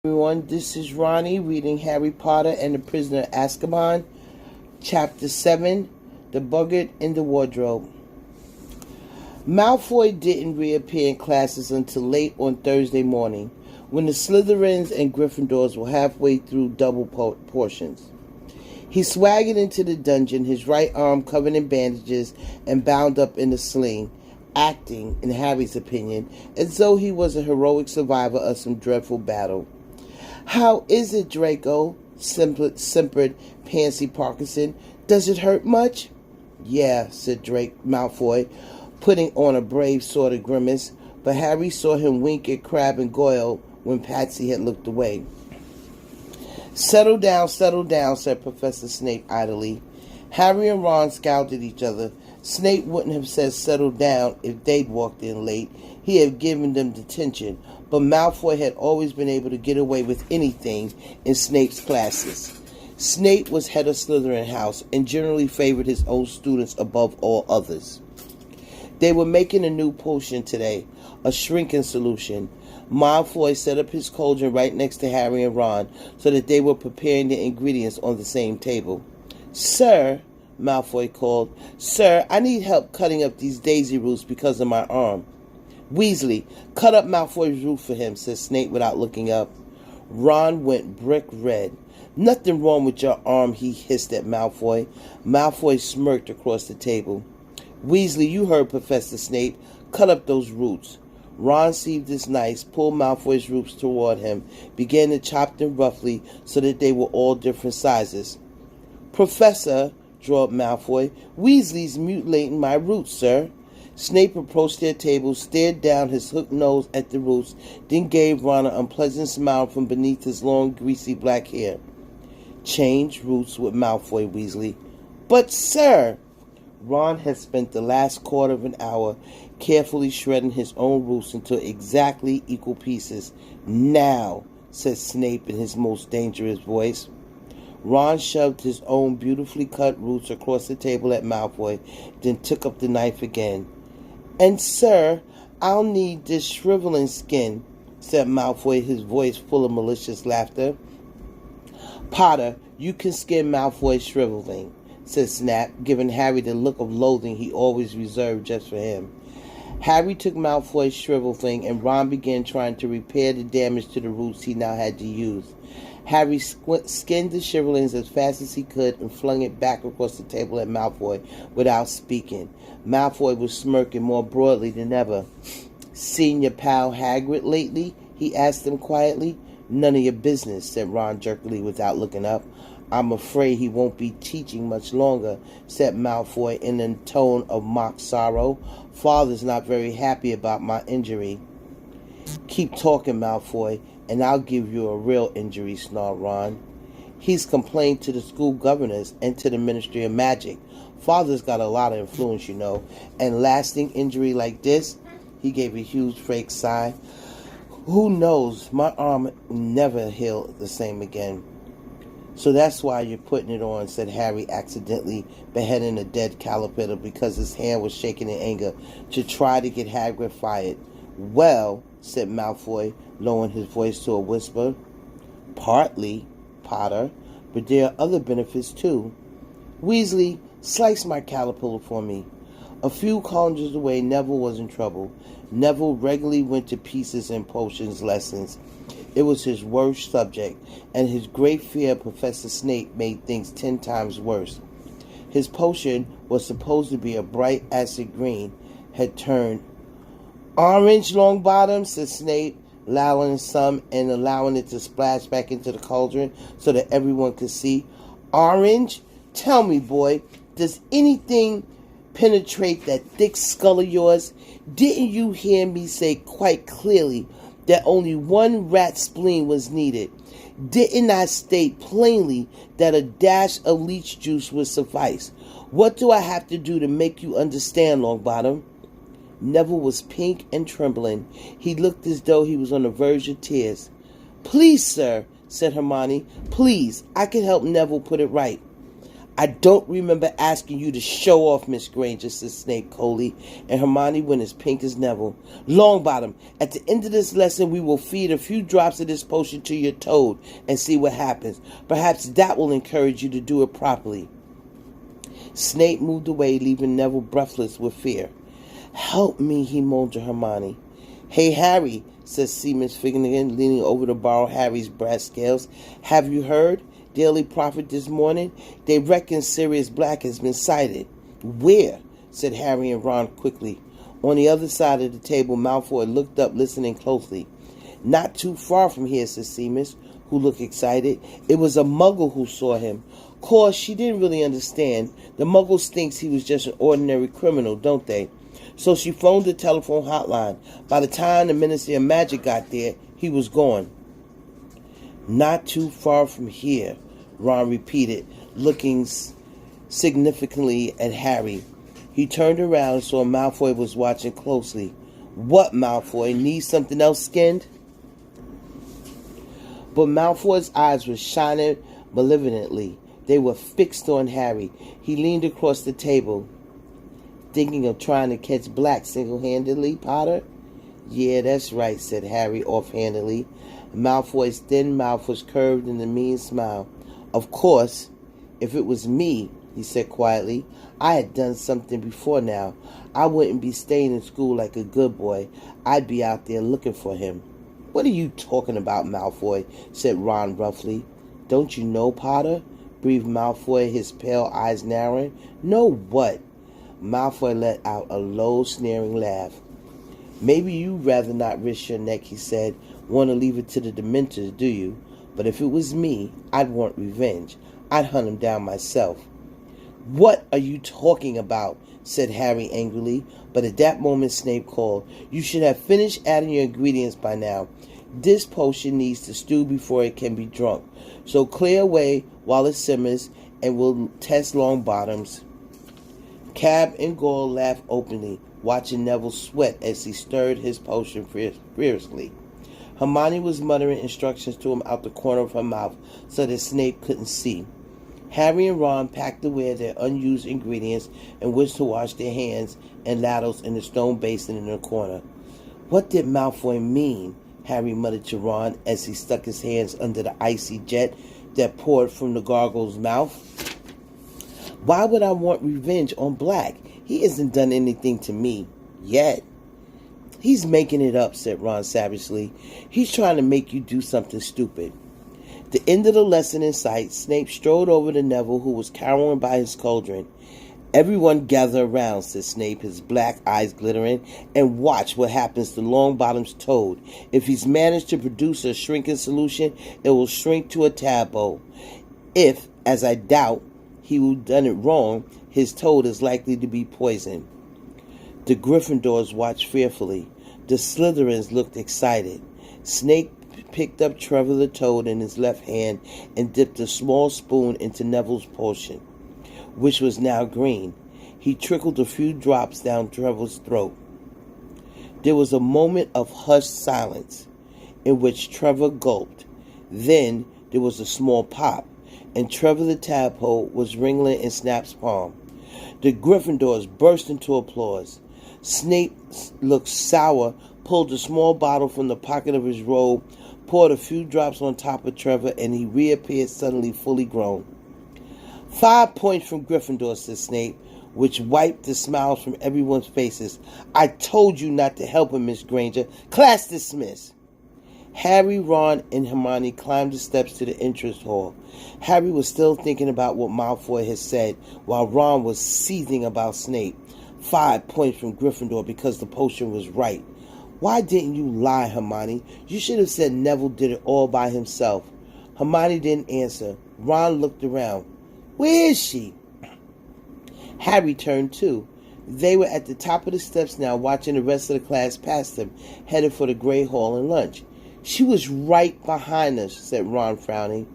Everyone, this is Ronnie reading Harry Potter and the Prisoner of Azkaban Chapter 7, The Boggart in the Wardrobe. Malfoy didn't reappear in classes until late on Thursday morning, when the Slytherins and Gryffindors were halfway through double portions. He swaggered into the dungeon, his right arm covered in bandages and bound up in a sling, acting, in Harry's opinion, as though he was a heroic survivor of some dreadful battle. "How is it, Draco?" simpered Pansy Parkinson. "Does it hurt much?" "Yeah," said Malfoy, putting on a brave sort of grimace, but Harry saw him wink at Crabbe and Goyle when Patsy had looked away. Settle down, said Professor Snape idly. Harry and Ron scowled at each other. Snape wouldn't have said settle down if they'd walked in late. He had given them detention, but Malfoy had always been able to get away with anything in Snape's classes. Snape was head of Slytherin House and generally favored his own students above all others. They were making a new potion today, a shrinking solution. Malfoy set up his cauldron right next to Harry and Ron so that they were preparing the ingredients on the same table. "Sir," Malfoy called. "Sir, I need help cutting up these daisy roots because of my arm." "Weasley, cut up Malfoy's root for him," said Snape without looking up. Ron went brick red. "Nothing wrong with your arm," he hissed at Malfoy. Malfoy smirked across the table. "Weasley, you heard Professor Snape. Cut up those roots." Ron seized his knife, pulled Malfoy's roots toward him, began to chop them roughly so that they were all different sizes. "Professor," drawled Malfoy, "Weasley's mutilating my roots, sir." Snape approached their table, stared down his hooked nose at the roots, then gave Ron an unpleasant smile from beneath his long, greasy black hair. "Change roots with Malfoy, Weasley." "But, sir!" Ron had spent the last quarter of an hour carefully shredding his own roots into exactly equal pieces. "Now," said Snape in his most dangerous voice. Ron shoved his own beautifully cut roots across the table at Malfoy, then took up the knife again. "And, sir, I'll need this shriveling skin," said Malfoy, his voice full of malicious laughter. "Potter, you can skin Malfoy's shriveling," said Snap, giving Harry the look of loathing he always reserved just for him. Harry took Malfoy's shrivel thing, and Ron began trying to repair the damage to the roots he now had to use. Harry skinned the shrivelings as fast as he could and flung it back across the table at Malfoy without speaking. Malfoy was smirking more broadly than ever. "Seen your pal Hagrid lately?" he asked him quietly. "None of your business," said Ron jerkily without looking up. "I'm afraid he won't be teaching much longer," said Malfoy in a tone of mock sorrow. "Father's not very happy about my injury." "Keep talking, Malfoy, and I'll give you a real injury," snarled Ron. "He's complained to the school governors and to the Ministry of Magic. Father's got a lot of influence, you know, and lasting injury like this," he gave a huge fake sigh. "Who knows, my arm never healed the same again." "So that's why you're putting it on," said Harry, accidentally beheading a dead caterpillar because his hand was shaking in anger, "to try to get Hagrid fired." "Well," said Malfoy, lowering his voice to a whisper, "partly, Potter, but there are other benefits too. Weasley, slice my caterpillar for me." A few corners away, Neville was in trouble. Neville regularly went to pieces in potions lessons. It was his worst subject, and his great fear of Professor Snape made things 10 times worse. His potion was supposed to be a bright acid green, had turned orange. "Longbottom," said Snape, allowing some and allowing it to splash back into the cauldron so that everyone could see. "Orange? Tell me, boy, does anything penetrate that thick skull of yours? Didn't you hear me say quite clearly that only one rat spleen was needed? Didn't I state plainly that a dash of leech juice would suffice? What do I have to do to make you understand, Longbottom?" Neville was pink and trembling. He looked as though he was on the verge of tears. "Please, sir," said Hermione. "Please, I can help Neville put it right." "I don't remember asking you to show off, Miss Granger," said Snape coldly, and Hermione went as pink as Neville. "Longbottom, at the end of this lesson we will feed a few drops of this potion to your toad and see what happens. Perhaps that will encourage you to do it properly." Snape moved away, leaving Neville breathless with fear. "Help me," he moaned to Hermione. "Hey, Harry," said Seamus Finnegan, leaning over to borrow Harry's brass scales. "Have you heard? Daily Prophet this morning. They reckon Sirius Black has been sighted." "Where?" said Harry and Ron quickly. On the other side of the table, Malfoy looked up, listening closely. "Not too far from here," said Seamus, who looked excited. "It was a Muggle who saw him. Course, she didn't really understand. The Muggles thinks he was just an ordinary criminal, don't they? So she phoned the telephone hotline. By the time the Ministry of Magic got there, he was gone." "Not too far from here," Ron repeated, looking significantly at Harry. He turned around and saw Malfoy was watching closely. "What, Malfoy? Need something else skinned?" But Malfoy's eyes were shining malevolently. They were fixed on Harry. He leaned across the table. "Thinking of trying to catch Black single-handedly, Potter?" "Yeah, that's right," said Harry offhandedly. Malfoy's thin mouth was curved in a mean smile. "Of course, if it was me," he said quietly, "I had done something before now. I wouldn't be staying in school like a good boy. I'd be out there looking for him." "What are you talking about, Malfoy?" said Ron roughly. "Don't you know, Potter?" breathed Malfoy, his pale eyes narrowing. "Know what?" Malfoy let out a low, sneering laugh. "Maybe you'd rather not risk your neck," he said. "Want to leave it to the Dementors, do you? But if it was me, I'd want revenge. I'd hunt him down myself." "What are you talking about?" said Harry angrily. But at that moment Snape called. "You should have finished adding your ingredients by now. This potion needs to stew before it can be drunk. So clear away while it simmers, and we'll test Longbottom's." Cab and Goyle laughed openly, watching Neville sweat as he stirred his potion furiously. Hermione was muttering instructions to him out the corner of her mouth so that Snape couldn't see. Harry and Ron packed away their unused ingredients and went to wash their hands and ladles in the stone basin in the corner. "What did Malfoy mean?" Harry muttered to Ron as he stuck his hands under the icy jet that poured from the gargoyle's mouth. "Why would I want revenge on Black? He hasn't done anything to me. Yet." "He's making it up," said Ron savagely. "He's trying to make you do something stupid." The end of the lesson in sight, Snape strode over to Neville, who was cowering by his cauldron. "Everyone gather around," said Snape, his black eyes glittering, "and watch what happens to Longbottom's toad. If he's managed to produce a shrinking solution, it will shrink to a tadpole. If, as I doubt, he will done it wrong, his toad is likely to be poisoned." The Gryffindors watched fearfully. The Slytherins looked excited. Snape picked up Trevor the Toad in his left hand and dipped a small spoon into Neville's potion, which was now green. He trickled a few drops down Trevor's throat. There was a moment of hushed silence in which Trevor gulped. Then there was a small pop, and Trevor the Tadpole was wriggling in Snap's palm. The Gryffindors burst into applause. Snape looked sour, pulled a small bottle from the pocket of his robe, poured a few drops on top of Trevor, and he reappeared suddenly fully grown. 5 points from Gryffindor," said Snape, which wiped the smiles from everyone's faces. "I told you not to help him, Miss Granger. Class dismissed." Harry, Ron, and Hermione climbed the steps to the entrance hall. Harry was still thinking about what Malfoy had said, while Ron was seething about Snape. 5 points from Gryffindor because the potion was right. "Why didn't you lie, Hermione? You should have said Neville did it all by himself." Hermione didn't answer. Ron looked around. "Where is she?" Harry turned too. They were at the top of the steps now, watching the rest of the class pass them, headed for the Grey Hall and lunch. "She was right behind us," said Ron, frowning.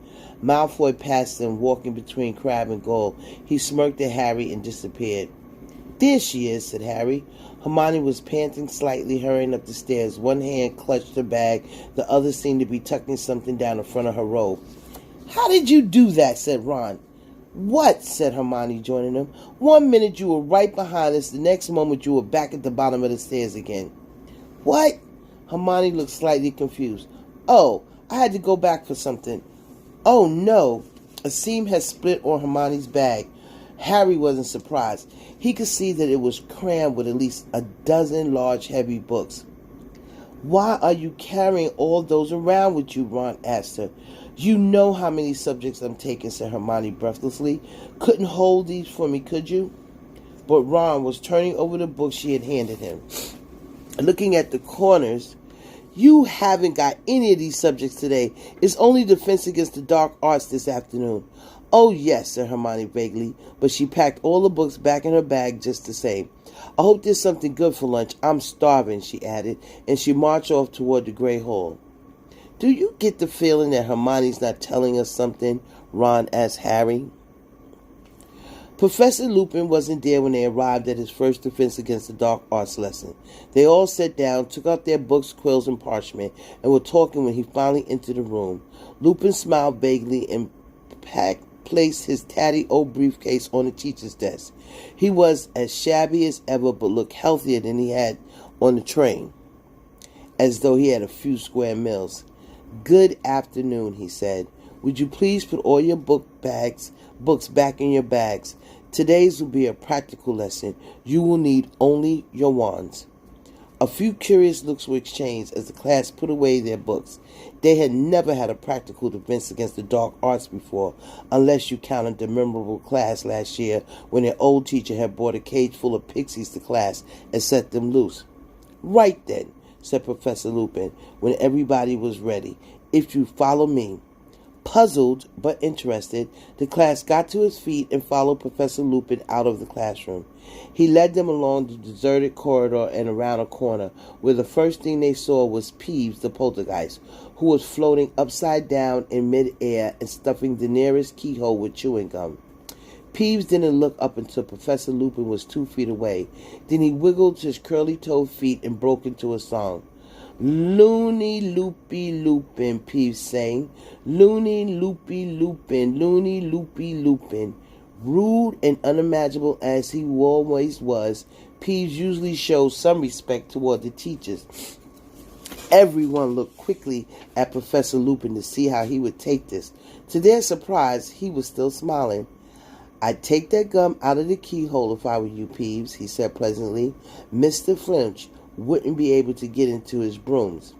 Malfoy passed them, walking between Crabbe and Goyle. He smirked at Harry and disappeared. "There she is," said Harry. Hermione was panting slightly, hurrying up the stairs. One hand clutched her bag. The other seemed to be tucking something down the front of her robe. "How did you do that?" said Ron. "What?" said Hermione, joining them. "One minute you were right behind us, the next moment you were back at the bottom of the stairs again." "What?" Hermione looked slightly confused. "Oh, I had to go back for something." "Oh, no." A seam had split on Hermione's bag. Harry wasn't surprised. He could see that it was crammed with at least a dozen large, heavy books. "Why are you carrying all those around with you?" Ron asked her. "You know how many subjects I'm taking," said Hermione breathlessly. "Couldn't hold these for me, could you?" But Ron was turning over the books she had handed him, looking at the corners. "You haven't got any of these subjects today. It's only Defense Against the Dark Arts this afternoon." "Oh, yes," said Hermione vaguely, but she packed all the books back in her bag just the same. "I hope there's something good for lunch. I'm starving," she added, and she marched off toward the Grey Hall. "Do you get the feeling that Hermione's not telling us something?" Ron asked Harry. Professor Lupin wasn't there when they arrived at his first Defense Against the Dark Arts lesson. They all sat down, took out their books, quills, and parchment, and were talking when he finally entered the room. Lupin smiled vaguely and placed his tatty old briefcase on the teacher's desk. He was as shabby as ever, but looked healthier than he had on the train, as though he had a few square meals. "Good afternoon," he said. "Would you please put all your books back in your bags? Today's will be a practical lesson. You will need only your wands." A few curious looks were exchanged as the class put away their books. They had never had a practical defense against the dark arts before, unless you counted the memorable class last year when their old teacher had brought a cage full of pixies to class and set them loose. "Right then," said Professor Lupin, when everybody was ready. "If you follow me." Puzzled but interested, the class got to its feet and followed Professor Lupin out of the classroom. He led them along the deserted corridor and around a corner, where the first thing they saw was Peeves the poltergeist, who was floating upside down in mid-air and stuffing the nearest keyhole with chewing gum. Peeves didn't look up until Professor Lupin was 2 feet away. Then he wiggled his curly-toed feet and broke into a song. "Loony loopy loopin'," Peeves sang. "Loony loopy loopin', loony loopy loopin'." Rude and unimaginable as he always was, Peeves usually showed some respect toward the teachers. Everyone looked quickly at Professor Lupin to see how he would take this. To their surprise, he was still smiling. "I'd take that gum out of the keyhole if I were you, Peeves," he said pleasantly. "Mr. Flinch wouldn't be able to get into his brooms."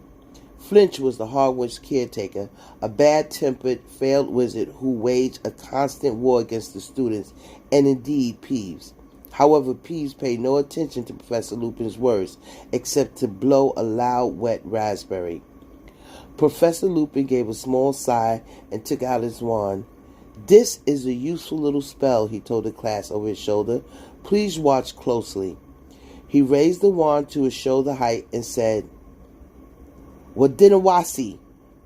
Flinch was the Hogwarts caretaker, a bad-tempered, failed wizard who waged a constant war against the students, and indeed Peeves. However, Peeves paid no attention to Professor Lupin's words, except to blow a loud, wet raspberry. Professor Lupin gave a small sigh and took out his wand. "This is a useful little spell," he told the class over his shoulder. "Please watch closely." He raised the wand to his shoulder height and said, "Wadinawasi,"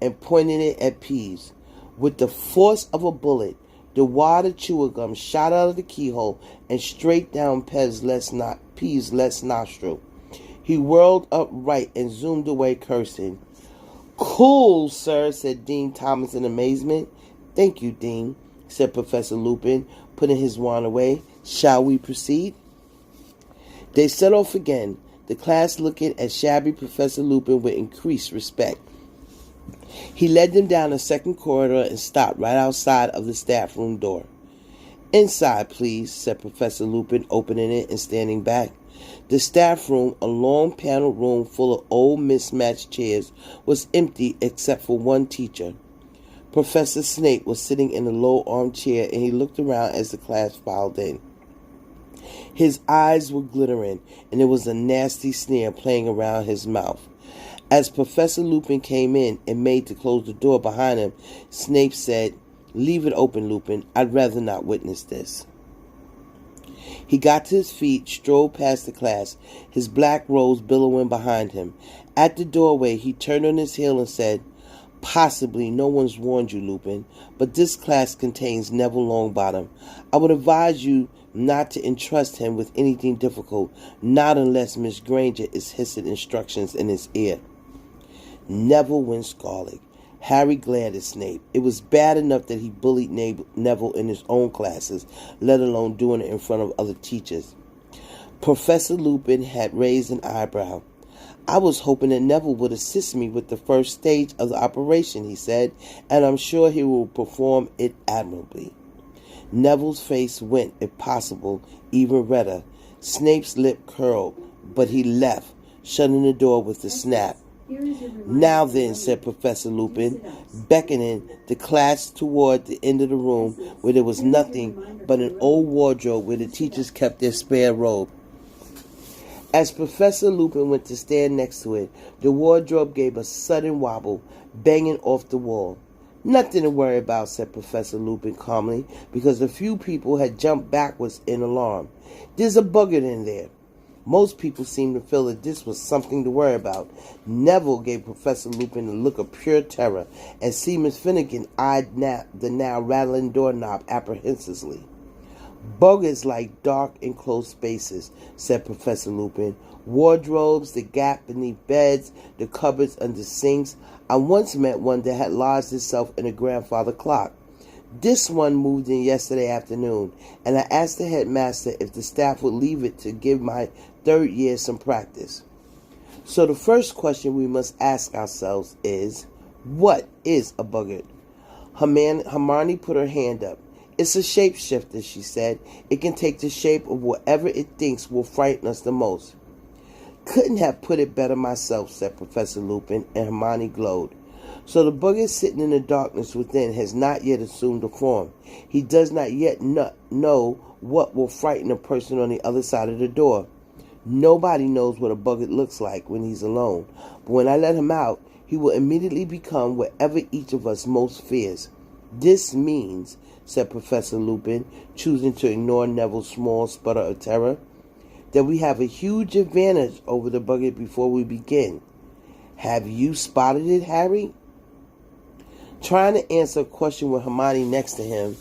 and pointed it at Peeves. With the force of a bullet, the wad of chewing gum shot out of the keyhole and straight down Peeves' left nostril. He whirled upright and zoomed away, cursing. "Cool, sir," said Dean Thomas in amazement. "Thank you, Dean," said Professor Lupin, putting his wand away. "Shall we proceed?" They set off again, the class looking at shabby Professor Lupin with increased respect. He led them down a second corridor and stopped right outside of the staff room door. "Inside, please," said Professor Lupin, opening it and standing back. The staff room, a long paneled room full of old mismatched chairs, was empty except for one teacher. Professor Snape was sitting in a low armchair, and he looked around as the class filed in. His eyes were glittering, and there was a nasty sneer playing around his mouth. As Professor Lupin came in and made to close the door behind him, Snape said, "Leave it open, Lupin. I'd rather not witness this." He got to his feet, strode past the class, his black robes billowing behind him. At the doorway, he turned on his heel and said, "Possibly no one's warned you, Lupin, but this class contains Neville Longbottom. I would advise you not to entrust him with anything difficult, not unless Miss Granger is hissing instructions in his ear." Neville went scarlet. Harry glared at Snape. It was bad enough that he bullied Neville in his own classes, let alone doing it in front of other teachers. Professor Lupin had raised an eyebrow. I was hoping that Neville would assist me with the first stage of the operation, he said, and I'm sure he will perform it admirably. Neville's face went, if possible, even redder. Snape's lip curled, but he left, shutting the door with a snap. Now then, said Professor Lupin, beckoning the class toward the end of the room where there was nothing but an old wardrobe where the teachers kept their spare robe. As Professor Lupin went to stand next to it, the wardrobe gave a sudden wobble, banging off the wall. Nothing to worry about, said Professor Lupin calmly, because a few people had jumped backwards in alarm. There's a Boggart in there. Most people seemed to feel that this was something to worry about. Neville gave Professor Lupin a look of pure terror, and Seamus Finnegan eyed the now rattling doorknob apprehensively. Boggarts like dark, enclosed spaces, said Professor Lupin. Wardrobes, the gap beneath beds, the cupboards under sinks. I once met one that had lodged itself in a grandfather clock. This one moved in yesterday afternoon, and I asked the headmaster if the staff would leave it to give my third year some practice. So the first question we must ask ourselves is, what is a Boggart? Hermione put her hand up. It's a shapeshifter, she said. It can take the shape of whatever it thinks will frighten us the most. Couldn't have put it better myself, said Professor Lupin, and Hermione glowed. So the Boggart sitting in the darkness within has not yet assumed a form. He does not yet know what will frighten a person on the other side of the door. Nobody knows what a Boggart looks like when he's alone, but when I let him out, he will immediately become whatever each of us most fears. This means, said Professor Lupin, choosing to ignore Neville's small sputter of terror, that we have a huge advantage over the Boggart before we begin. Have you spotted it, Harry? Trying to answer a question with Hermione next to him,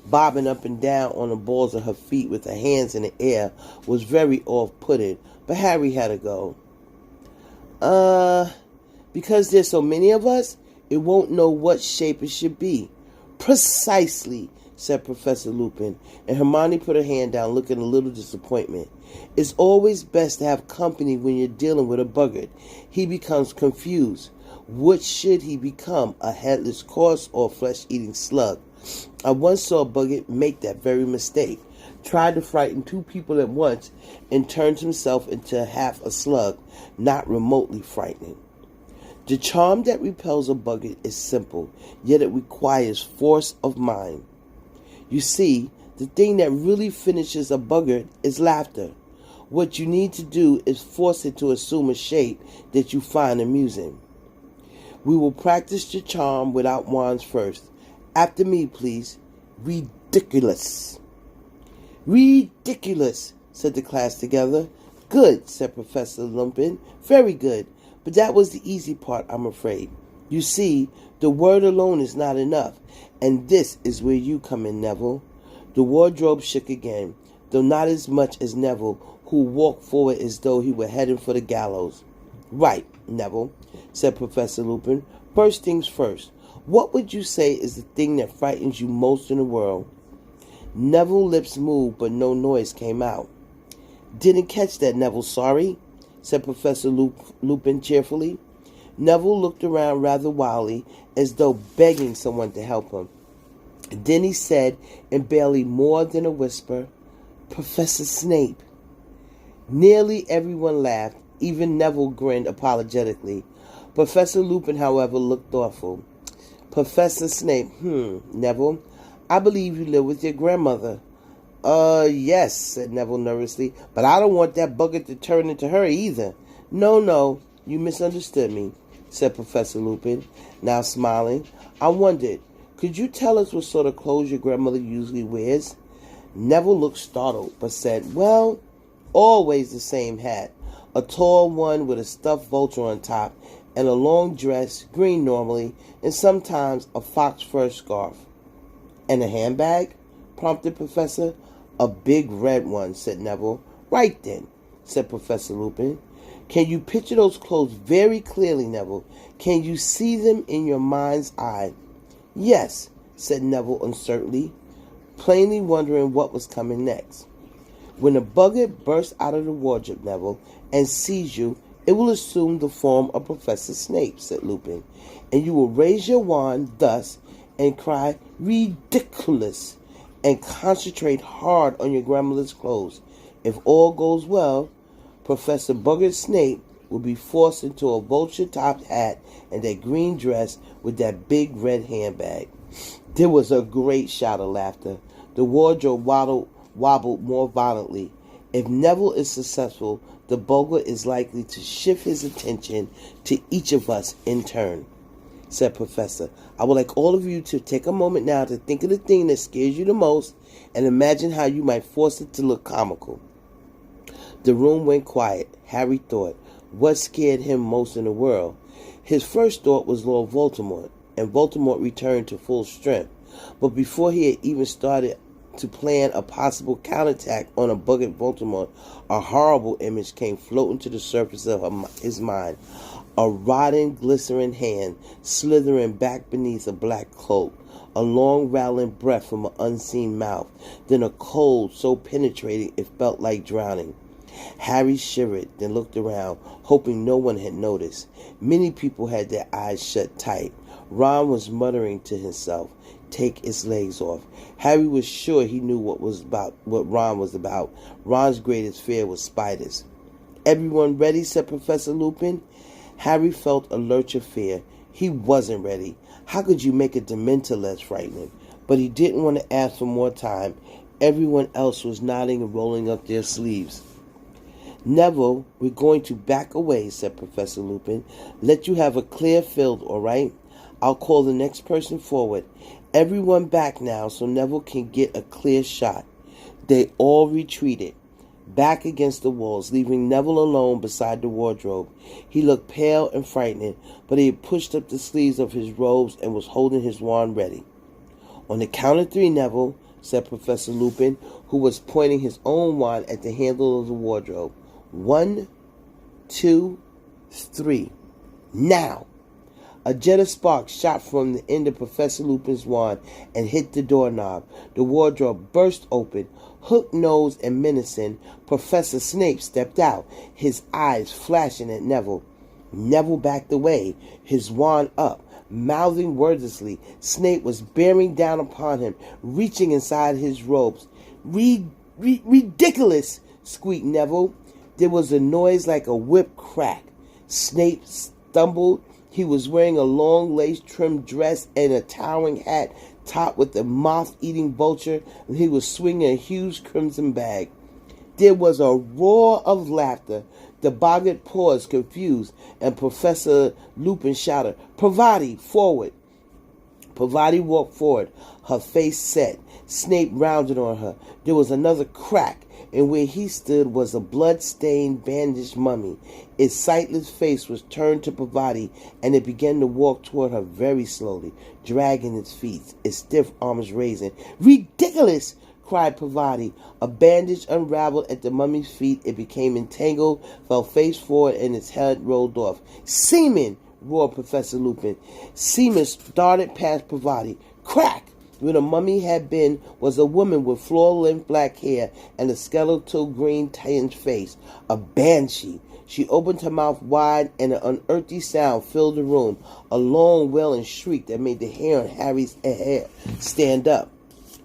bobbing up and down on the balls of her feet with her hands in the air, was very off-putting, but Harry had to go. Because there's so many of us, it won't know what shape it should be. Precisely, said Professor Lupin, and Hermione put her hand down, looking a little disappointment. It's always best to have company when you're dealing with a Boggart. He becomes confused. Which should he become, a headless corpse or a flesh-eating slug? I once saw a Boggart make that very mistake. Tried to frighten two people at once and turned himself into half a slug, not remotely frightening. The charm that repels a Boggart is simple, yet it requires force of mind. You see, the thing that really finishes a Boggart is laughter. What you need to do is force it to assume a shape that you find amusing. We will practice the charm without wands first. After me, please. Ridiculous. Ridiculous, said the class together. Good, said Professor Lupin. Very good. But that was the easy part, I'm afraid. You see, the word alone is not enough, and this is where you come in, Neville. The wardrobe shook again, though not as much as Neville, who walked forward as though he were heading for the gallows. Right, Neville, said Professor Lupin. First things first. What would you say is the thing that frightens you most in the world? Neville's lips moved, but no noise came out. Didn't catch that, Neville, sorry, said Professor Lupin cheerfully. Neville looked around rather wildly, as though begging someone to help him. Then he said, in barely more than a whisper, Professor Snape. Nearly everyone laughed. Even Neville grinned apologetically. Professor Lupin, however, looked thoughtful. Professor Snape, Neville, I believe you live with your grandmother. Yes, said Neville nervously, but I don't want that Boggart to turn into her either. No, you misunderstood me, said Professor Lupin, now smiling. I wondered, could you tell us what sort of clothes your grandmother usually wears? Neville looked startled, but said, well, always the same hat, a tall one with a stuffed vulture on top, and a long dress, green normally, and sometimes a fox fur scarf. And a handbag? Prompted Professor. A big red one, said Neville. Right then, said Professor Lupin. Can you picture those clothes very clearly, Neville? Can you see them in your mind's eye? Yes, said Neville uncertainly, plainly wondering what was coming next. When a Boggart bursts out of the wardrobe, Neville, and sees you, it will assume the form of Professor Snape, said Lupin, and you will raise your wand thus and cry, ridiculous, and concentrate hard on your grandmother's clothes. If all goes well, Professor Boggart Snape will be forced into a vulture-topped hat and that green dress with that big red handbag. There was a great shout of laughter. The wardrobe wobbled more violently. If Neville is successful, the Boggart is likely to shift his attention to each of us in turn, said Professor. I would like all of you to take a moment now to think of the thing that scares you the most and imagine how you might force it to look comical. The room went quiet. Harry thought, what scared him most in the world? His first thought was Lord Voldemort, and Voldemort returned to full strength. But before he had even started to plan a possible counterattack on a Boggart Voldemort, a horrible image came floating to the surface of his mind. A rotting, glistening hand slithering back beneath a black cloak, a long, rattling breath from an unseen mouth, then a cold so penetrating it felt like drowning. Harry shivered, then looked around, hoping no one had noticed. Many people had their eyes shut tight. Ron was muttering to himself, take his legs off. Harry was sure he knew what Ron was about. Ron's greatest fear was spiders. Everyone ready? Said Professor Lupin. Harry felt a lurch of fear. He wasn't ready. How could you make a Dementor less frightening? But he didn't want to ask for more time. Everyone else was nodding and rolling up their sleeves. Neville, we're going to back away, said Professor Lupin. Let you have a clear field, all right? I'll call the next person forward. Everyone back now so Neville can get a clear shot. They all retreated, back against the walls, leaving Neville alone beside the wardrobe. He looked pale and frightened, but he had pushed up the sleeves of his robes and was holding his wand ready. On the count of 3, Neville, said Professor Lupin, who was pointing his own wand at the handle of the wardrobe. 1, 2, 3. Now! A jet of sparks shot from the end of Professor Lupin's wand and hit the doorknob. The wardrobe burst open. Hook-nosed and menacing, Professor Snape stepped out, his eyes flashing at Neville. Neville backed away, his wand up, mouthing wordlessly. Snape was bearing down upon him, reaching inside his robes. Ridiculous! Squeaked Neville. There was a noise like a whip crack. Snape stumbled. He was wearing a long lace-trimmed dress and a towering hat topped with a moth-eating vulture, and he was swinging a huge crimson bag. There was a roar of laughter. The Boggart paused, confused, and Professor Lupin shouted, Parvati, forward! Parvati walked forward, her face set. Snape rounded on her. There was another crack, and where he stood was a blood-stained, bandaged mummy. Its sightless face was turned to Parvati, and it began to walk toward her very slowly, dragging its feet, its stiff arms raising. Ridiculous! Cried Parvati. A bandage unraveled at the mummy's feet. It became entangled, fell face forward, and its head rolled off. Seaman! Roared Professor Lupin. Seaman darted past Parvati. Crack! Where the mummy had been was a woman with floor-length black hair and a skeletal green-tinged face. A banshee. She opened her mouth wide, and an unearthly sound filled the room. A long wailing shriek that made the hair on Harry's hair stand up.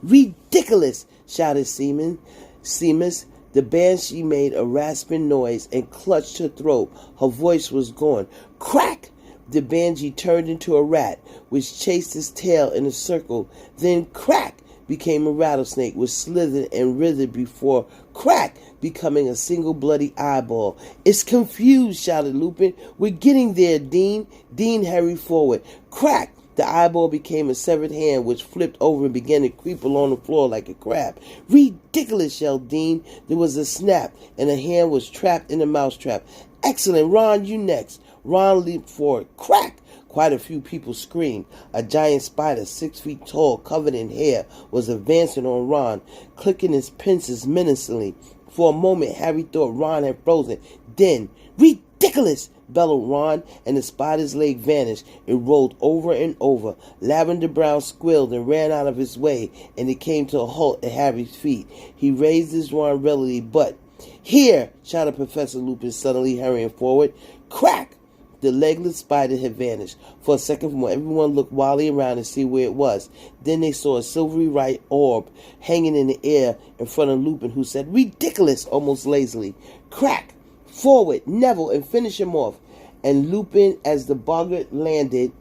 Ridiculous! Shouted Seamus. The banshee made a rasping noise and clutched her throat. Her voice was gone. Crack! The banshee turned into a rat, which chased his tail in a circle. Then crack! Became a rattlesnake, which slithered and writhed before crack! Becoming a single bloody eyeball. It's confused, shouted Lupin. We're getting there, Dean. Dean hurried forward. Crack! The eyeball became a severed hand, which flipped over and began to creep along the floor like a crab. Ridiculous, yelled Dean. There was a snap, and a hand was trapped in a mousetrap. Excellent, Ron, you next. Ron leaped forward. Crack! Quite a few people screamed. A giant spider, 6 feet tall, covered in hair, was advancing on Ron, clicking his pincers menacingly. For a moment, Harry thought Ron had frozen. Then, ridiculous! Ridiculous! Bellowed Ron, and the spider's leg vanished. It rolled over and over. Lavender Brown squealed and ran out of his way, and it came to a halt at Harry's feet. He raised his wand readily, but... "Here!" shouted Professor Lupin, suddenly hurrying forward. Crack! The legless spider had vanished. For a second more, everyone looked wildly around to see where it was. Then they saw a silvery white orb hanging in the air in front of Lupin, who said, "Ridiculous!" almost lazily. Crack! Forward, Neville, and finish him off. And Lupin, as the Boggart landed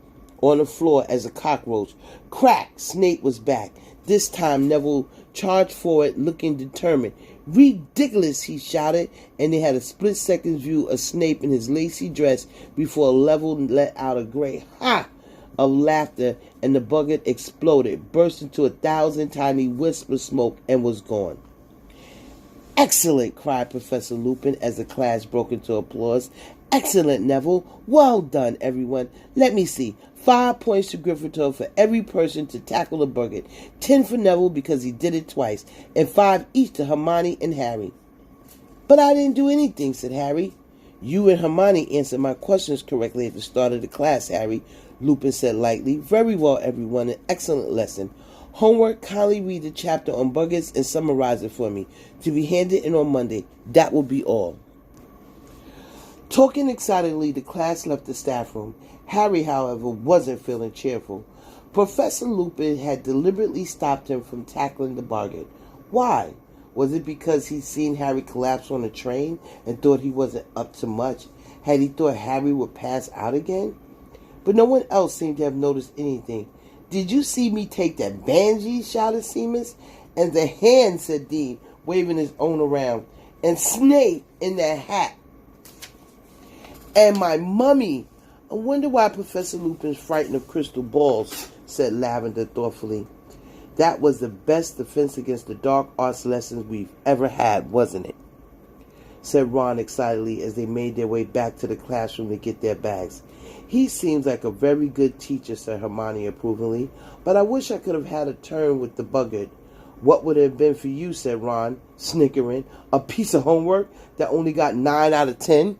on the floor as a cockroach. Crack! Snape was back. This time Neville charged forward, looking determined. "Ridiculous!" he shouted, and they had a split-second view of Snape in his lacy dress before Neville let out a great ha of laughter, and the Boggart exploded, burst into 1,000 tiny wisps of smoke, and was gone. "Excellent!" cried Professor Lupin as the class broke into applause. "Excellent, Neville! Well done, everyone! Let me see. 5 points to Gryffindor for every person to tackle the Boggart. 10 for Neville because he did it twice, and 5 each to Hermione and Harry." "But I didn't do anything," said Harry. "You and Hermione answered my questions correctly at the start of the class, Harry," Lupin said lightly. "Very well, everyone. An excellent lesson. Homework, kindly read the chapter on Boggarts and summarize it for me, to be handed in on Monday. That will be all." Talking excitedly, the class left the staff room. Harry, however, wasn't feeling cheerful. Professor Lupin had deliberately stopped him from tackling the Boggart. Why? Was it because he'd seen Harry collapse on a train and thought he wasn't up to much? Had he thought Harry would pass out again? But no one else seemed to have noticed anything. "Did you see me take that banshee?" shouted Seamus. "And the hand," said Dean, waving his own around. "And Snape in that hat. And my mummy." "I wonder why Professor Lupin's frightened of crystal balls," said Lavender thoughtfully. "That was the best defense against the dark arts lessons we've ever had, wasn't it?" said Ron excitedly as they made their way back to the classroom to get their bags. "He seems like a very good teacher," said Hermione approvingly, "but I wish I could have had a turn with the Boggart." "What would it have been for you?" said Ron, snickering. "A piece of homework that only got 9 out of 10?